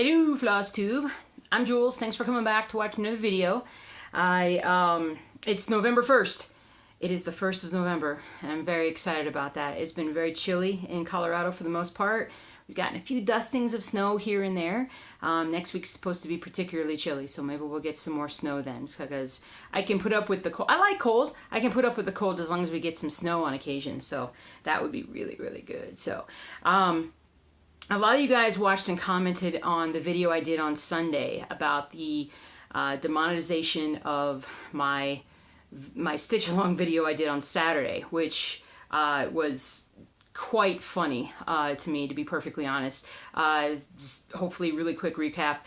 Hello, FlossTube. I'm Jules. Thanks for coming back to watch another video. It's November 1st. It is the 1st of November, and I'm very excited about that. It's been very chilly in Colorado for the most part. We've gotten a few dustings of snow here and there. Next week's supposed to be particularly chilly, so maybe we'll get some more snow then, because I can put up with the cold. I like cold. I can put up with the cold as long as we get some snow on occasion, so that would be really, really good. So, a lot of you guys watched and commented on the video I did on Sunday about the demonetization of my stitch along video I did on Saturday, which was quite funny to me, to be perfectly honest. Just hopefully, really quick recap.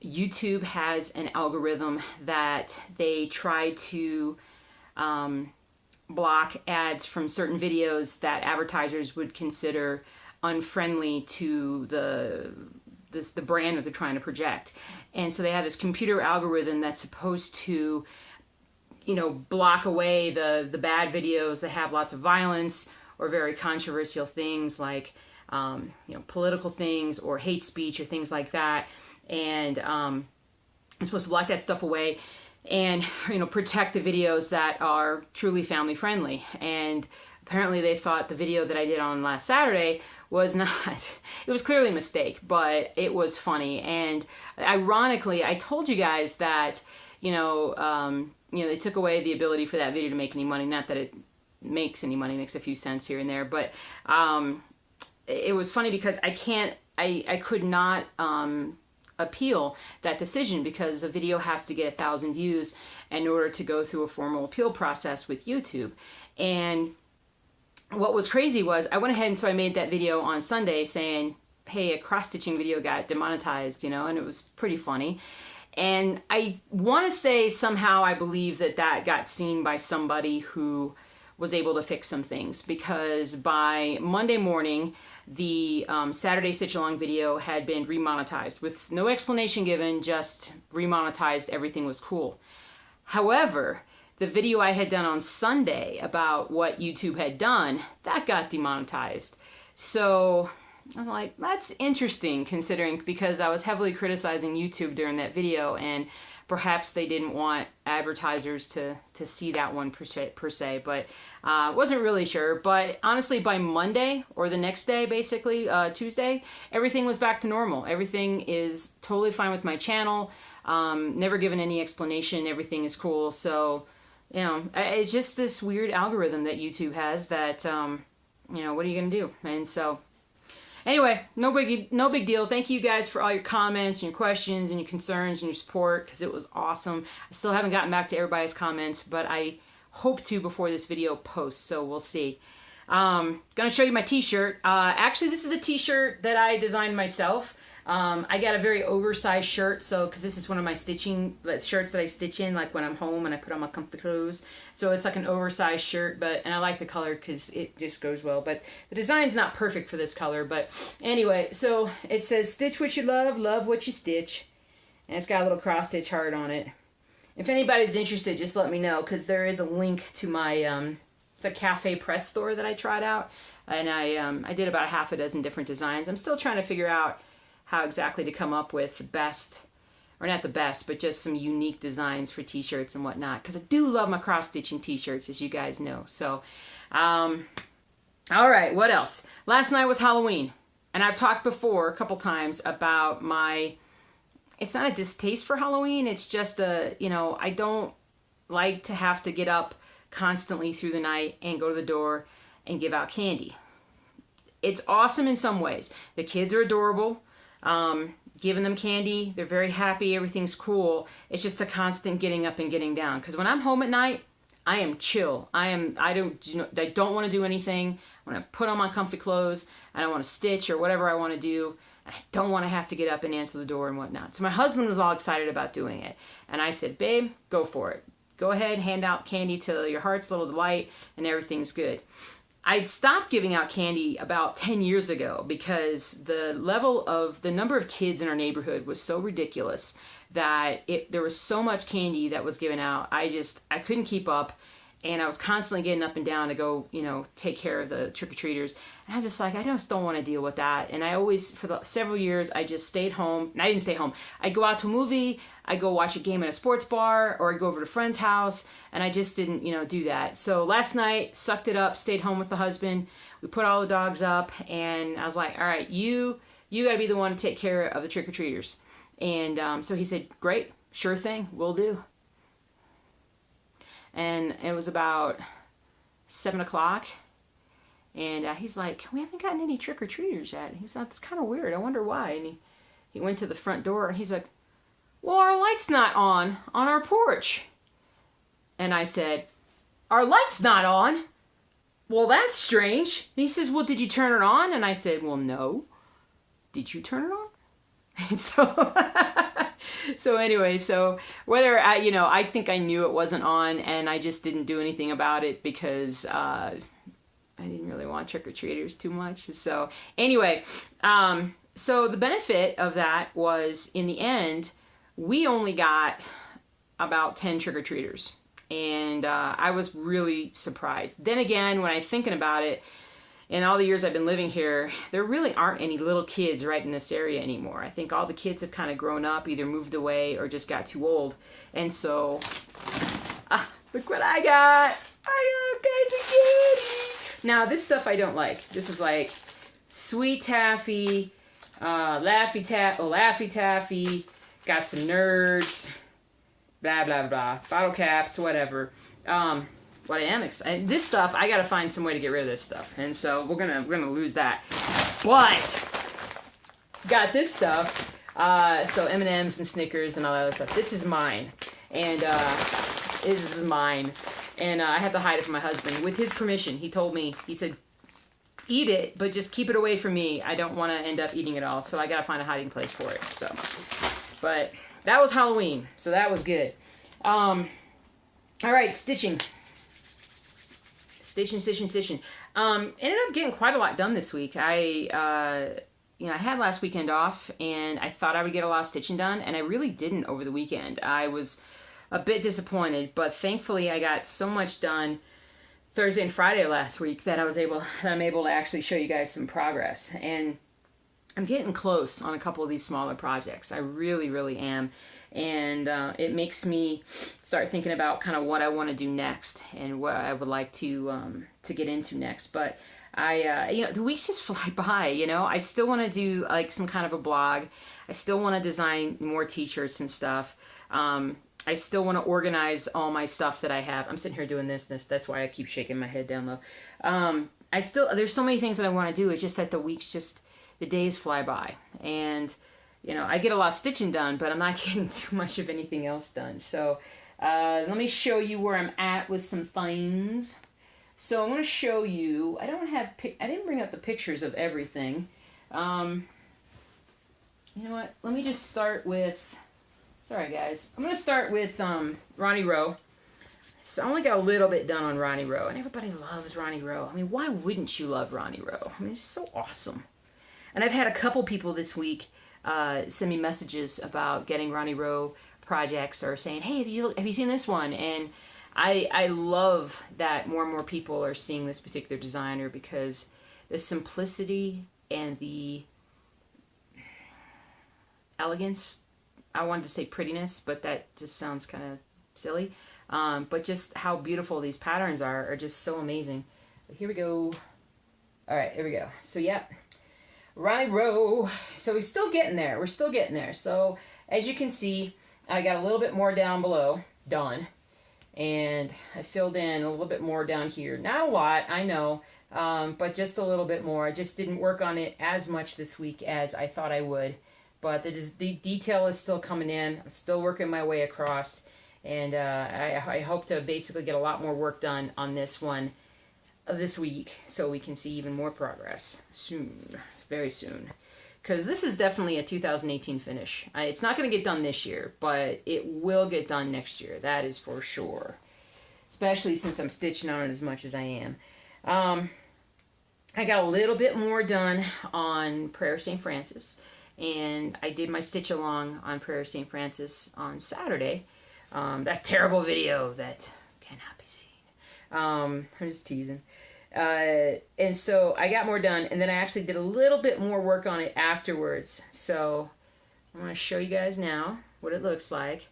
YouTube has an algorithm that they try to block ads from certain videos that advertisers would consider unfriendly to the brand that they're trying to project. And so they have this computer algorithm that's supposed to, you know, block away the bad videos that have lots of violence or very controversial things like, you know, political things or hate speech or things like that. And I'm supposed to block that stuff away and, you know, protect the videos that are truly family friendly. And apparently they thought the video that I did on last Saturday was not. It was clearly a mistake, but it was funny. And ironically, I told you guys that, you know, they took away the ability for that video to make any money. Not that it makes any money, makes a few cents here and there, but it was funny because I could not appeal that decision because the video has to get 1,000 views in order to go through a formal appeal process with YouTube. And what was crazy was I went ahead and so I made that video on Sunday saying, hey, a cross-stitching video got demonetized, you know, and it was pretty funny. And I want to say somehow I believe that that got seen by somebody who was able to fix some things, because by Monday morning, the Saturday Stitch Along video had been remonetized with no explanation given, just remonetized, everything was cool. However, the video I had done on Sunday about what YouTube had done, that got demonetized. So I was like, that's interesting considering, because I was heavily criticizing YouTube during that video, and perhaps they didn't want advertisers to see that one per se, but wasn't really sure. But honestly, by Monday or the next day, basically Tuesday, everything was back to normal. Everything is totally fine with my channel. Never given any explanation. Everything is cool. So, you know, it's just this weird algorithm that YouTube has that, you know, what are you going to do? And so, anyway, no big deal. Thank you guys for all your comments and your questions and your concerns and your support, because it was awesome. I still haven't gotten back to everybody's comments, but I hope to before this video posts, so we'll see. Gonna show you my t-shirt. Actually, this is a t-shirt that I designed myself. I got a very oversized shirt, so because this is one of my stitching shirts that I stitch in, like when I'm home and I put on my comfy clothes. So it's like an oversized shirt, and I like the color because it just goes well. But the design's not perfect for this color. But anyway, so it says "Stitch what you love, love what you stitch," and it's got a little cross stitch heart on it. If anybody's interested, just let me know, because there is a link to my it's a cafe press store that I tried out, and I did about half a dozen different designs. I'm still trying to figure out how exactly to come up with the best, or not the best, but just some unique designs for t-shirts and whatnot, because I do love my cross-stitching t-shirts, as you guys know. So, all right, what else? Last night was Halloween, and I've talked before a couple times about it's not a distaste for Halloween, it's just you know, I don't like to have to get up constantly through the night and go to the door and give out candy. It's awesome in some ways. The kids are adorable. Giving them candy, they're very happy, everything's cool. It's just the constant getting up and getting down. Because when I'm home at night, I am chill. I don't want to do anything. I want to put on my comfy clothes, and I want to stitch or whatever I want to do. And I don't want to have to get up and answer the door and whatnot. So my husband was all excited about doing it. And I said, babe, go for it. Go ahead, hand out candy till your heart's little delight and everything's good. I'd stopped giving out candy about 10 years ago because the number of kids in our neighborhood was so ridiculous that there was so much candy that was given out. I couldn't keep up, and I was constantly getting up and down to go, you know, take care of the trick-or-treaters. And I was just like, I just don't want to deal with that. And I always, for several years, I just stayed home. And I didn't stay home. I'd go out to a movie, I'd go watch a game at a sports bar, or I'd go over to a friend's house, and I just didn't, you know, do that. So last night, sucked it up, stayed home with the husband. We put all the dogs up, and I was like, all right, you got to be the one to take care of the trick-or-treaters. And so he said, great, sure thing, will do. And it was about 7 o'clock, and he's like, we haven't gotten any trick-or-treaters yet. He's like, it's kind of weird. I wonder why. And he went to the front door, and he's like, well, our light's not on our porch. And I said, our light's not on? Well, that's strange. And he says, well, did you turn it on? And I said, well, no. Did you turn it on? And so anyway, so whether I think I knew it wasn't on, and I just didn't do anything about it because I didn't really want trick-or-treaters too much. So anyway, so the benefit of that was, in the end, we only got about 10 trick-or-treaters, and I was really surprised. Then again, when I'm thinking about it, in all the years I've been living here, there really aren't any little kids right in this area anymore. I think all the kids have kind of grown up, either moved away or just got too old. And so, look what I got. I got all kinds of kitty. Now, this stuff I don't like. This is like Sweet Taffy, Laffy Taffy, got some Nerds, blah, blah, blah, bottle caps, whatever. What I am excited. This stuff, I gotta find some way to get rid of this stuff, and so we're gonna lose that. But got this stuff. So M&Ms and Snickers and all that other stuff. This is mine, and this is mine, and I have to hide it from my husband with his permission. He told me. He said, "Eat it, but just keep it away from me. I don't want to end up eating it all. So I gotta find a hiding place for it." So, but that was Halloween, so that was good. All right, stitching. Stitching. Ended up getting quite a lot done this week. I had last weekend off, and I thought I would get a lot of stitching done, and I really didn't over the weekend. I was a bit disappointed, but thankfully I got so much done Thursday and Friday last week that I'm able to actually show you guys some progress. And I'm getting close on a couple of these smaller projects. I really, really am. And it makes me start thinking about kind of what I want to do next and what I would like to get into next. But the weeks just fly by. I still want to do like some kind of a blog. I still want to design more T-shirts and stuff. I still want to organize all my stuff that I have. I'm sitting here doing this. That's why I keep shaking my head down low. There's so many things that I want to do. It's just that the days fly by, and I get a lot of stitching done, but I'm not getting too much of anything else done. So let me show you where I'm at with some things. So I'm going to show you. I didn't bring up the pictures of everything. You know what? Let me just start with. Sorry, guys. I'm going to start with Ronnie Row. So I only got a little bit done on Ronnie Row, and everybody loves Ronnie Row. I mean, why wouldn't you love Ronnie Row? I mean, it's so awesome. And I've had a couple people this week send me messages about getting Ronnie Row projects, or saying, hey, have you seen this one? And I love that more and more people are seeing this particular designer, because the simplicity and the elegance, I wanted to say prettiness, but that just sounds kind of silly. But just how beautiful these patterns are just so amazing. But here we go. All right, here we go. So yeah. Ronnie Row. So we're still getting there. So as you can see, I got a little bit more down below done, and I filled in a little bit more down here. Not a lot, I know, but just a little bit more. I just didn't work on it as much this week as I thought I would, but the detail is still coming in. I'm still working my way across, and I hope to basically get a lot more work done on this one this week, so we can see even more progress soon. Very soon, because this is definitely a 2018 finish. It's not going to get done this year, but it will get done next year. That is for sure, especially since I'm stitching on it as much as I am. I got a little bit more done on Prayer of St. Francis, and I did my stitch along on Prayer of St. Francis on Saturday. That terrible video that cannot be seen. I'm just teasing. And so I got more done, and then I actually did a little bit more work on it afterwards. So I'm going to show you guys now what it looks like.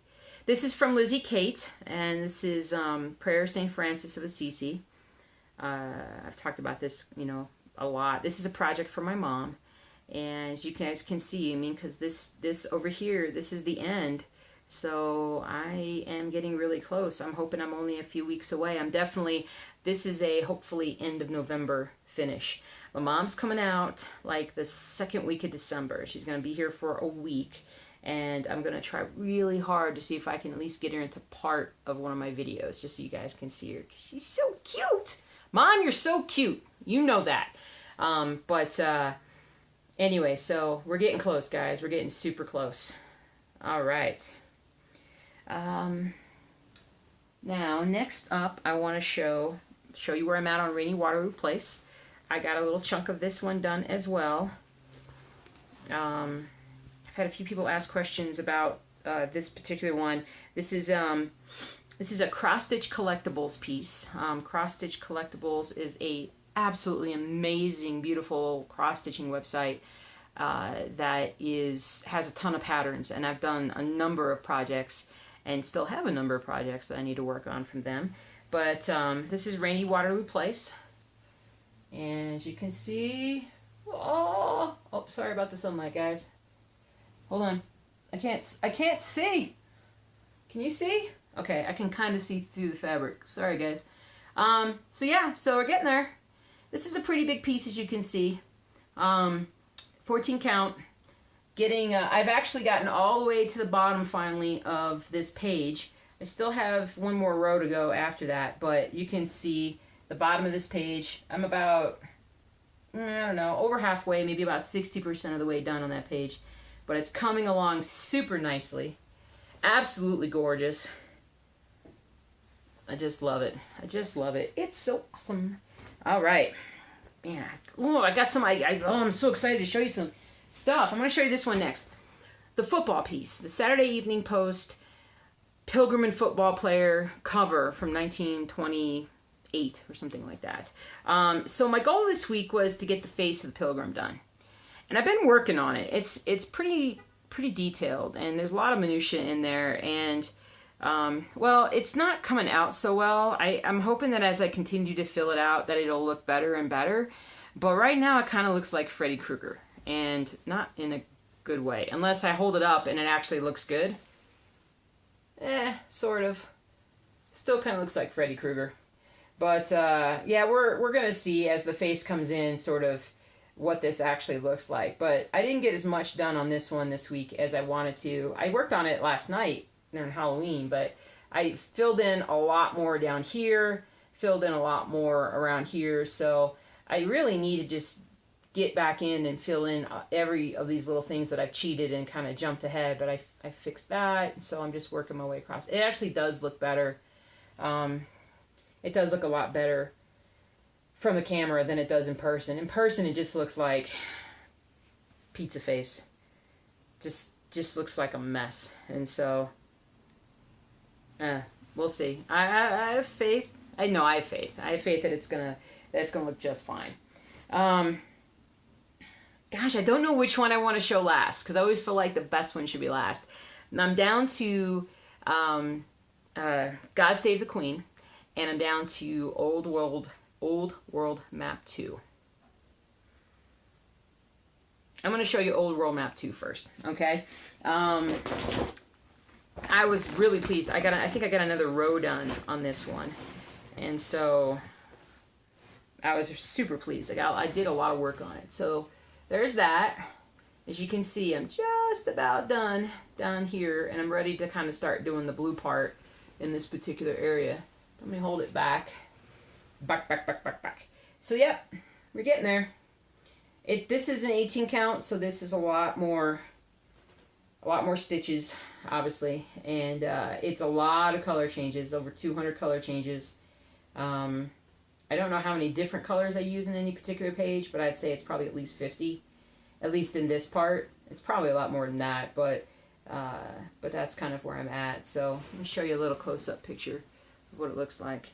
This is from Lizzie Kate, and this is Prayer of St. Francis of Assisi. I've talked about this, you know, a lot. This is a project for my mom, and as you guys can see, I mean, because this over here, this is the end. So I am getting really close. I'm hoping I'm only a few weeks away. I'm definitely, this is a hopefully end of November finish. My mom's coming out like the second week of December. She's going to be here for a week. And I'm going to try really hard to see if I can at least get her into part of one of my videos. Just so you guys can see her. 'Cause she's so cute. Mom, you're so cute. You know that. Anyway, so we're getting close, guys. We're getting super close. All right. Now, next up, I want to show you where I'm at on Rainy Waterloo Place. I got a little chunk of this one done as well. I've had a few people ask questions about this particular one. This is a CrossStitch Collectibles piece. CrossStitch Collectibles is a absolutely amazing, beautiful cross-stitching website that has a ton of patterns, and I've done a number of projects and still have a number of projects that I need to work on from them. But this is Rainy Waterloo Place, and as you can see, oh, sorry about the sunlight, guys. Hold on, I can't see. Can you see? Okay, I can kind of see through the fabric. Sorry, guys. So yeah, so we're getting there. This is a pretty big piece, as you can see. 14 count. I've actually gotten all the way to the bottom finally of this page. I still have one more row to go after that, but you can see the bottom of this page. I'm about, I don't know, over halfway, maybe about 60% of the way done on that page. But it's coming along super nicely. Absolutely gorgeous. I just love it. I just love it. It's so awesome. All right. Man, I got some, I'm so excited to show you some stuff. I'm going to show you this one next. The football piece. The Saturday Evening Post Pilgrim and Football Player cover from 1928 or something like that. So my goal this week was to get the face of the Pilgrim done. And I've been working on it. It's pretty detailed, and there's a lot of minutia in there, and well, it's not coming out so well. I'm hoping that as I continue to fill it out that it'll look better and better. But right now it kind of looks like Freddy Krueger, and not in a good way. Unless I hold it up and it actually looks good. Sort of. Still kind of looks like Freddy Krueger. But yeah, we're going to see as the face comes in sort of what this actually looks like. But I didn't get as much done on this one this week as I wanted to. I worked on it last night during Halloween, but I filled in a lot more down here, filled in a lot more around here, so I really need to just get back in and fill in every of these little things that I've cheated and kind of jumped ahead, but I fixed that, so I'm just working my way across. It actually does look better. It does look a lot better from the camera than it does in person. In person, it just looks like pizza face. Just looks like a mess. And so, we'll see. I have faith. I know I have faith. I have faith that it's gonna look just fine. Gosh, I don't know which one I want to show last, because I always feel like the best one should be last. And I'm down to God Save the Queen, and I'm down to Old World Map 2. I'm going to show you Old World Map 2 first, okay? I was really pleased. I think I got another row done on this one, and so I was super pleased. I did a lot of work on it. So there's that. As you can see, I'm just about done down here, and I'm ready to kind of start doing the blue part in this particular area. Let me hold it back. Back. So yep, we're getting there. This is an 18 count, so this is a lot more stitches, obviously, and it's a lot of color changes, over 200 color changes. I don't know how many different colors I use in any particular page, but I'd say it's probably at least 50, at least in this part. It's probably a lot more than that, but that's kind of where I'm at. So let me show you a little close-up picture of what it looks like.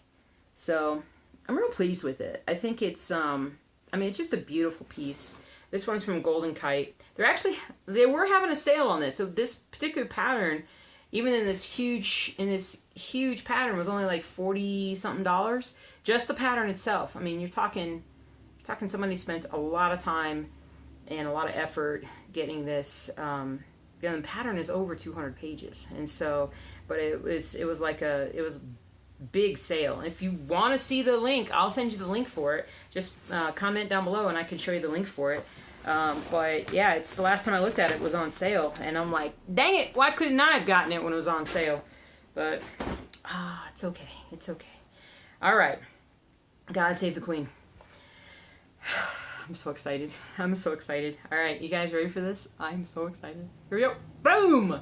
So I'm real pleased with it. I think it's, I mean, it's just a beautiful piece. This one's from Golden Kite. They were having a sale on this. So this particular pattern, even in this huge pattern, was only like $40 something. Just the pattern itself. I mean, you're talking somebody spent a lot of time and a lot of effort getting this. The pattern is over 200 pages, and so, but it was big sale. And if you want to see the link, I'll send you the link for it. Just comment down below and I can show you the link for it. But yeah, it's the last time I looked at it was on sale, and I'm like, dang it, why couldn't I have gotten it when it was on sale? But it's okay. It's okay. All right. God save the Queen. I'm so excited. I'm so excited. All right, you guys ready for this? I'm so excited. Here we go. Boom!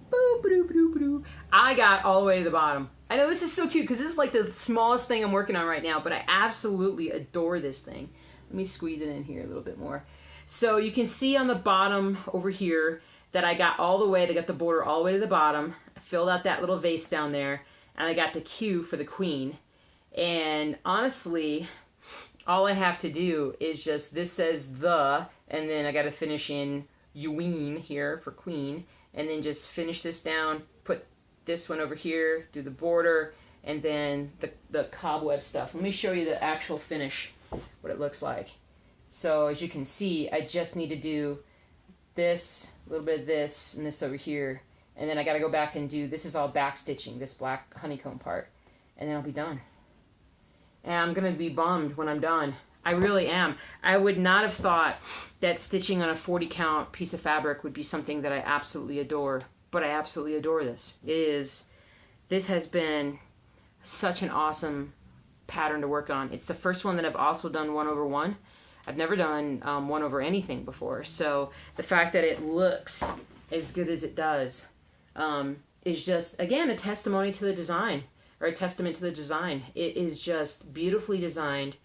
Boop-a-doop-a-doop-a-doop. I got all the way to the bottom. I know this is so cute because this is like the smallest thing I'm working on right now, but I absolutely adore this thing. Let me squeeze it in here a little bit more. So you can see on the bottom over here that I got all the way, they got the border all the way to the bottom. I filled out that little vase down there, and I got the Q for the Queen. And honestly, all I have to do is just, this says the, and then I got to finish in Eween here for Queen, and then just finish this down, put this one over here, do the border, and then the cobweb stuff. Let me show you the actual finish, what it looks like. So as you can see, I just need to do this, a little bit of this, and this over here, and then I got to go back and do, this is all back stitching, this black honeycomb part, and then I'll be done. And I'm going to be bummed when I'm done. I really am. I would not have thought that stitching on a 40 count piece of fabric would be something that I absolutely adore. But I absolutely adore this. This has been such an awesome pattern to work on. It's the first one that I've also done 1/1. I've never done 1 over anything before. So the fact that it looks as good as it does is just, again, a testimony to the design. Or a testament to the design. It is just beautifully designed,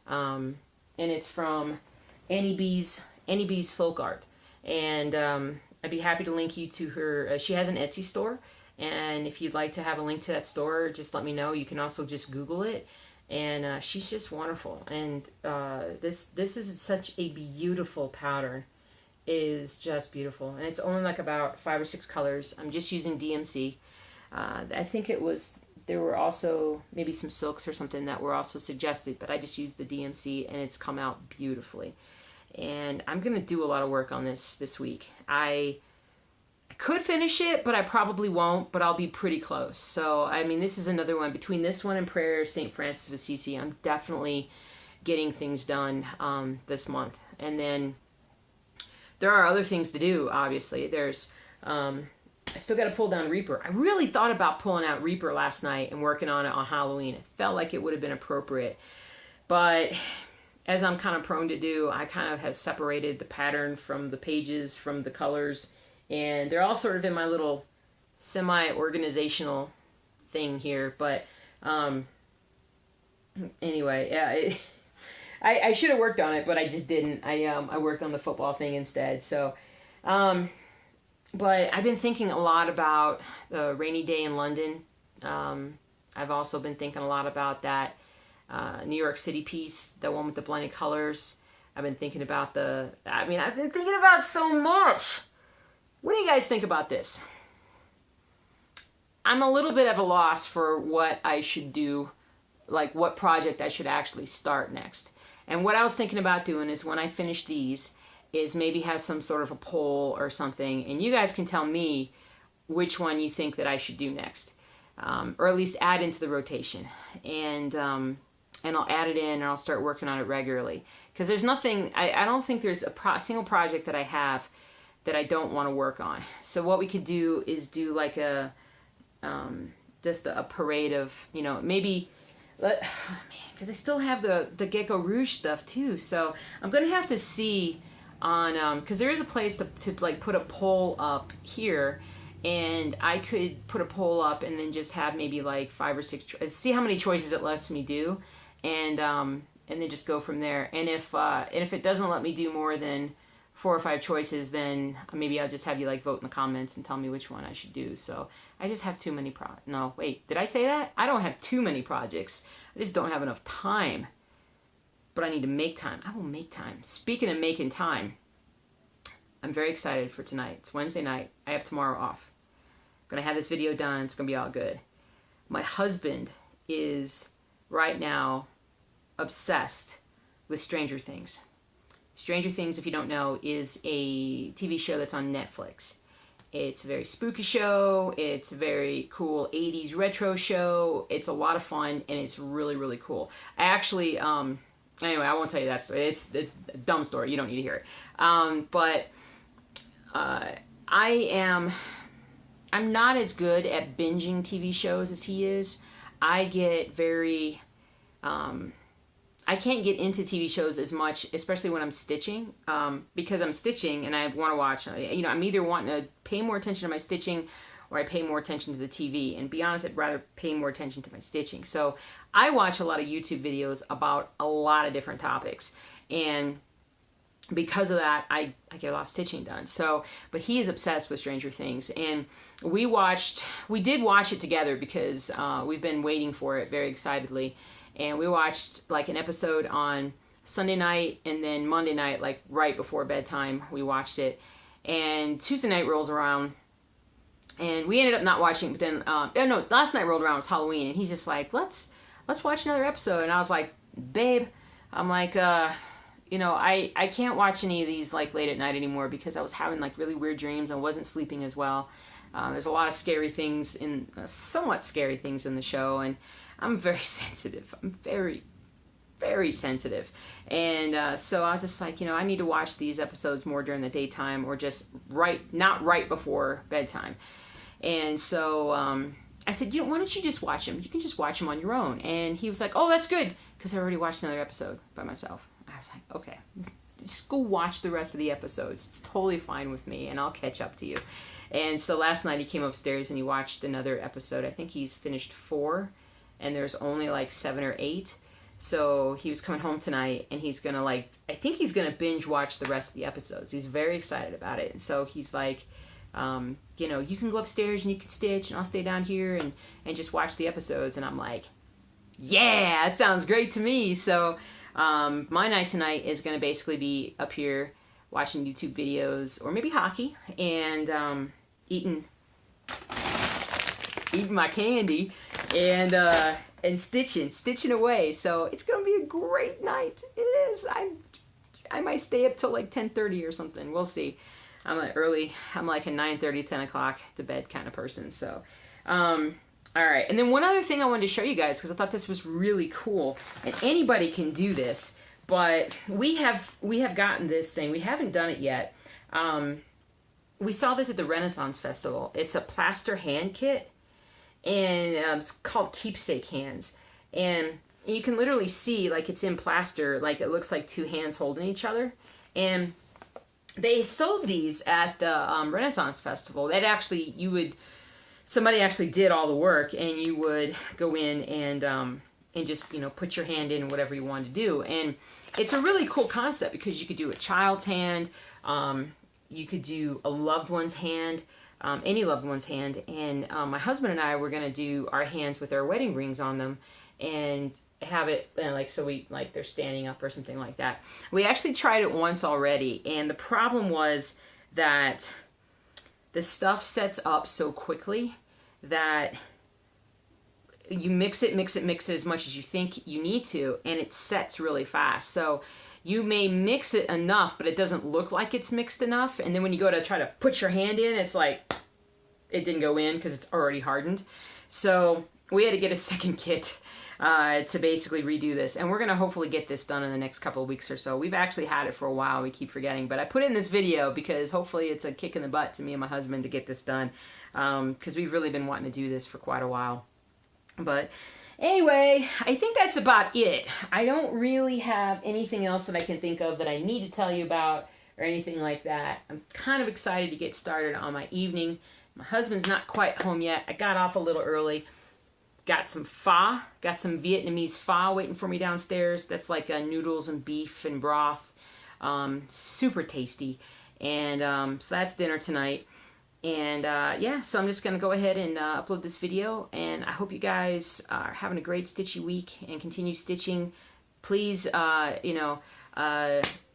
and it's from Annie B's Folk Art. And I'd be happy to link you to her. She has an Etsy store, and if you'd like to have a link to that store, just let me know. You can also just Google it, and she's just wonderful. And this is such a beautiful pattern. It is just beautiful, and it's only like about 5 or 6 colors. I'm just using DMC. I think it was. There were also maybe some silks or something that were also suggested, but I just used the DMC and it's come out beautifully. And I'm going to do a lot of work on this week. I could finish it, but I probably won't, but I'll be pretty close. So, I mean, this is another one. Between this one and Prayer of St. Francis of Assisi, I'm definitely getting things done this month. And then there are other things to do, obviously. There's... I still got to pull down Reaper. I really thought about pulling out Reaper last night and working on it on Halloween. It felt like it would have been appropriate. But as I'm kind of prone to do, I kind of have separated the pattern from the pages, from the colors. And they're all sort of in my little semi-organizational thing here. But anyway, yeah, I should have worked on it, but I just didn't. I worked on the football thing instead. So... but I've been thinking a lot about the Rainy Day in London. I've also been thinking a lot about that New York City piece, the one with the blended colors. I've been thinking about I've been thinking about so much. What do you guys think about this? I'm a little bit of a loss for what I should do, like what project I should actually start next. And what I was thinking about doing is when I finish these, is maybe have some sort of a poll or something, and you guys can tell me which one you think that I should do next, or at least add into the rotation, and I'll add it in and I'll start working on it regularly, because there's nothing, I don't think there's a single project that I have that I don't want to work on. So what we could do is do like a just a parade of, you know, maybe because I still have the Gecko Rouge stuff too, so I'm gonna have to see on because there is a place to like put a poll up here, and I could put a poll up and then just have maybe like 5 or 6 see how many choices it lets me do, and then just go from there. And if it doesn't let me do more than 4 or 5 choices, then maybe I'll just have you like vote in the comments and tell me which one I should do. So I just have too many no, wait, did I say that? I don't have too many projects. I just don't have enough time. But I need to make time. I will make time. Speaking of making time, I'm very excited for tonight. It's Wednesday night. I have tomorrow off. I'm going to have this video done. It's going to be all good. My husband is right now obsessed with Stranger Things. Stranger Things, if you don't know, is a TV show that's on Netflix. It's a very spooky show. It's a very cool 80s retro show. It's a lot of fun, and it's really, really cool. I actually, anyway, I won't tell you that story. It's a dumb story. You don't need to hear it. I'm not as good at binging TV shows as he is. I get very, I can't get into TV shows as much, especially when I'm stitching, because I'm stitching and I want to watch, I'm either wanting to pay more attention to my stitching or I pay more attention to the TV. And to be honest, I'd rather pay more attention to my stitching. So I watch a lot of YouTube videos about a lot of different topics. And because of that, I get a lot of stitching done. So, but he is obsessed with Stranger Things. And we did watch it together because we've been waiting for it very excitedly. And we watched like an episode on Sunday night and then Monday night, like right before bedtime, we watched it. And Tuesday night rolls around and we ended up not watching, but then, last night rolled around, it was Halloween, and he's just like, let's watch another episode. And I was like, babe, I'm like, I can't watch any of these like late at night anymore because I was having like really weird dreams. I wasn't sleeping as well. There's a lot of scary things somewhat scary things in the show, and I'm very sensitive. I'm very, very sensitive. And so I was just like, I need to watch these episodes more during the daytime or just not right before bedtime. And so I said, why don't you just watch them? You can just watch them on your own. And he was like, oh, that's good, because I already watched another episode by myself. I was like, okay, just go watch the rest of the episodes. It's totally fine with me, and I'll catch up to you. And so last night he came upstairs and he watched another episode. I think he's finished 4, and there's only like 7 or 8. So he was coming home tonight, and he's gonna I think he's gonna binge watch the rest of the episodes. He's very excited about it. And so he's like, you can go upstairs and you can stitch, and I'll stay down here and just watch the episodes. And I'm like, yeah, that sounds great to me. So my night tonight is gonna basically be up here watching YouTube videos or maybe hockey and eating my candy and stitching away. So it's gonna be a great night. It is. I might stay up till like 10:30 or something. We'll see. I'm like a 9:30, 10 o'clock to bed kind of person. So, all right. And then one other thing I wanted to show you guys, because I thought this was really cool, and anybody can do this, but we have gotten this thing. We haven't done it yet. We saw this at the Renaissance Festival. It's a plaster hand kit, and it's called Keepsake Hands. And you can literally see, like, it's in plaster, like it looks like 2 hands holding each other. And they sold these at the Renaissance Festival. Somebody actually did all the work, and you would go in and just, put your hand in whatever you wanted to do. And it's a really cool concept because you could do a child's hand, you could do a loved one's hand, any loved one's hand. And my husband and I were going to do our hands with our wedding rings on them and have it they're standing up or something like that. We actually tried it once already, and the problem was that the stuff sets up so quickly that you mix it as much as you think you need to, and it sets really fast. So you may mix it enough, but it doesn't look like it's mixed enough. And then when you go to try to put your hand in, it's like it didn't go in because it's already hardened. So we had to get a second kit to basically redo this. And we're going to hopefully get this done in the next couple of weeks or so. We've actually had it for a while. We keep forgetting. But I put it in this video because hopefully it's a kick in the butt to me and my husband to get this done. Because we've really been wanting to do this for quite a while. But anyway, I think that's about it. I don't really have anything else that I can think of that I need to tell you about or anything like that. I'm kind of excited to get started on my evening. My husband's not quite home yet. I got off a little early. Got some pho. Got some Vietnamese pho waiting for me downstairs. That's like noodles and beef and broth. Super tasty. And so that's dinner tonight. And yeah, so I'm just going to go ahead and upload this video. And I hope you guys are having a great stitchy week and continue stitching. Please,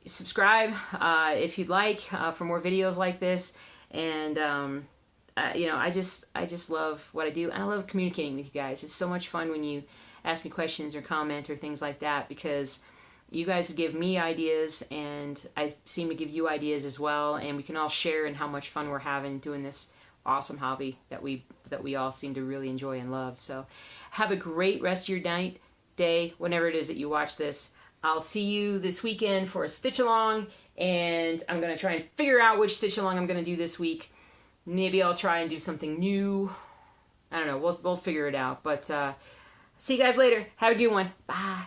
subscribe if you'd like for more videos like this. And I just love what I do, and I love communicating with you guys. It's so much fun when you ask me questions or comment or things like that, because you guys give me ideas and I seem to give you ideas as well, and we can all share in how much fun we're having doing this awesome hobby that we all seem to really enjoy and love. So have a great rest of your night, day, whenever it is that you watch this. I'll see you this weekend for a stitch along, and I'm going to try and figure out which stitch along I'm going to do this week. Maybe I'll try and do something new. I don't know. We'll figure it out. But see you guys later. Have a good one. Bye.